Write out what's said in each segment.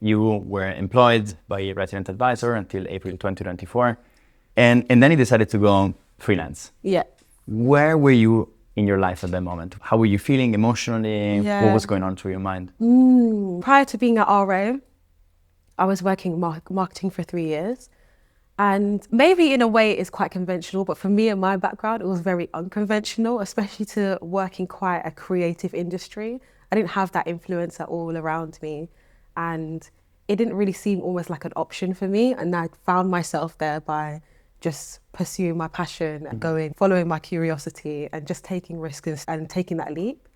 You were employed by a resident advisor until April 2024. And then you decided to go freelance. Yeah. Where were you in your life at that moment? How were you feeling emotionally? Yeah. What was going on through your mind? Prior to being at RA, I was working marketing for 3 years. And maybe in a way it's quite conventional, but for me and my background, it was very unconventional, especially to work in quite a creative industry. I didn't have that influence at all around me. And it didn't really seem almost like an option for me. And I found myself there by just pursuing my passion and following my curiosity and just taking risks and taking that leap.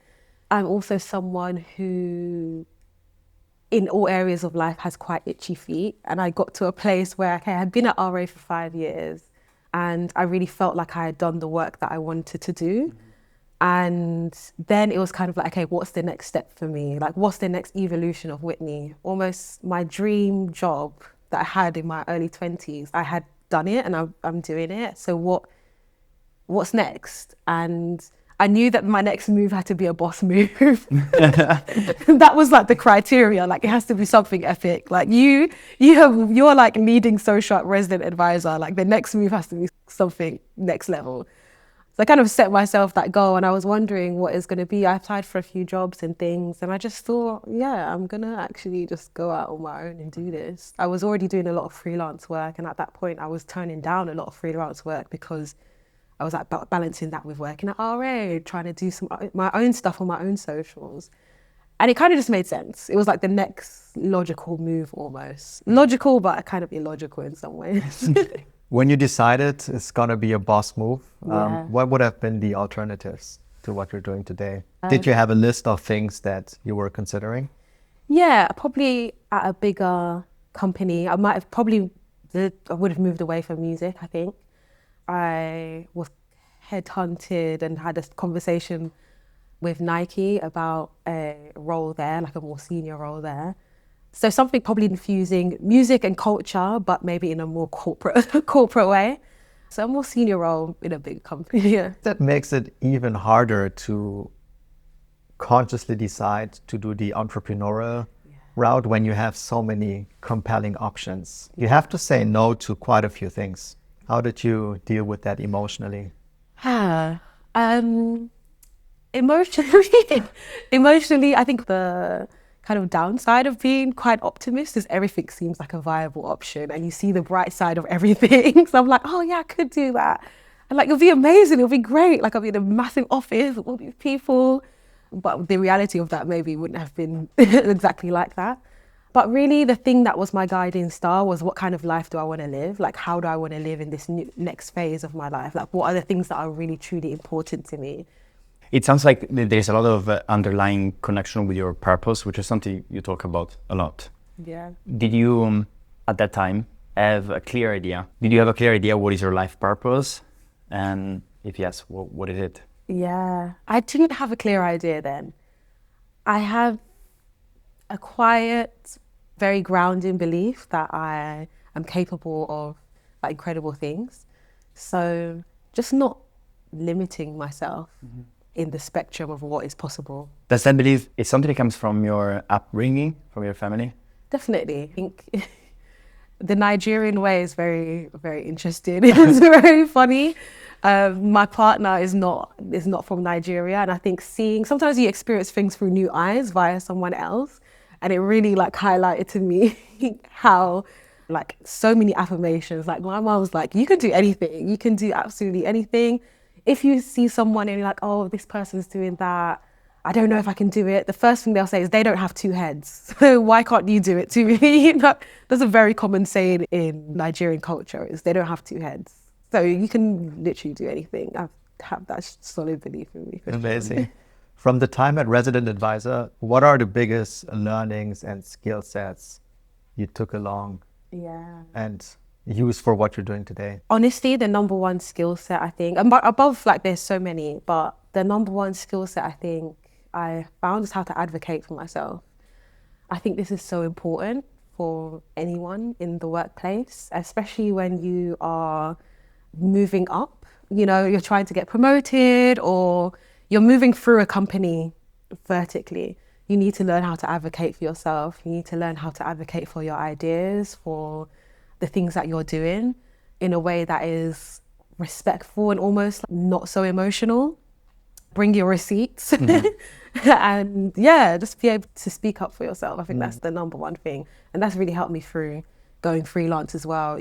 I'm also someone who, in all areas of life, has quite itchy feet. And I got to a place where, I had been at RA for 5 years and I really felt like I had done the work that I wanted to do. And then it was kind of like, okay, what's the next step for me? Like, what's the next evolution of Whitney? Almost my dream job that I had in my early 20s, I had done it and I'm doing it. So what's next? And I knew that my next move had to be a boss move. That was like the criteria. Like, it has to be something epic. Like you're like leading social resident advisor. Like, the next move has to be something next level. So I kind of set myself that goal and I was wondering what it's going to be. I applied for a few jobs and things and I just thought, yeah, I'm going to actually just go out on my own and do this. I was already doing a lot of freelance work and at that point I was turning down a lot of freelance work because I was like balancing that with working at RA, trying to do my own stuff on my own socials. And it kind of just made sense. It was like the next logical move almost. Logical, but kind of illogical in some ways. When you decided it's going to be a boss move, what would have been the alternatives to what you're doing today? Did you have a list of things that you were considering? Yeah, probably at a bigger company. I would have moved away from music, I think. I was headhunted and had a conversation with Nike about a role there, like a more senior role there. So something probably infusing music and culture, but maybe in a more corporate way. So a more senior role in a big company, yeah. That makes it even harder to consciously decide to do the entrepreneurial route when you have so many compelling options. You have to say no to quite a few things. How did you deal with that emotionally? Emotionally, I think the kind of downside of being quite optimist is everything seems like a viable option and you see the bright side of everything. So I'm like, oh yeah, I could do that. And like, it'll be amazing, it'll be great. Like, I'll be in a massive office with all these people. But the reality of that maybe wouldn't have been exactly like that. But really the thing that was my guiding star was, what kind of life do I want to live? Like, how do I want to live in this next phase of my life? Like, what are the things that are really, truly important to me? It sounds like there's a lot of underlying connection with your purpose, which is something you talk about a lot. Yeah. Did you, at that time, have a clear idea? Did you have a clear idea what is your life purpose? And if yes, what is it? Yeah, I didn't have a clear idea then. I have a quiet, very grounding belief that I am capable of like incredible things. So just not limiting myself in the spectrum of what is possible. Does that belief, is something that comes from your upbringing, from your family? Definitely. I think the Nigerian way is very, very interesting. It's very funny. My partner is not from Nigeria, and I think sometimes you experience things through new eyes via someone else, and it really like highlighted to me how like so many affirmations. Like, my mom was like, you can do anything, you can do absolutely anything. If you see someone and you're like, oh, this person's doing that, I don't know if I can do it, the first thing they'll say is they don't have two heads. So why can't you do it too? You know, that's a very common saying in Nigerian culture, is they don't have two heads. So you can literally do anything. I have that solid belief in me. Amazing. From the time at Resident Advisor, what are the biggest learnings and skill sets you took along and use for what you're doing today? Honestly, the number one skill set, I think, above like there's so many, but the number one skill set I think I found is how to advocate for myself. I think this is so important for anyone in the workplace, especially when you are moving up. You know, you're trying to get promoted or you're moving through a company vertically. you need to learn how to advocate for yourself. You need to learn how to advocate for your ideas, for the things that you're doing in a way that is respectful and almost not so emotional. Bring your receipts and yeah, just be able to speak up for yourself. I think that's the number one thing. And that's really helped me through going freelance as well.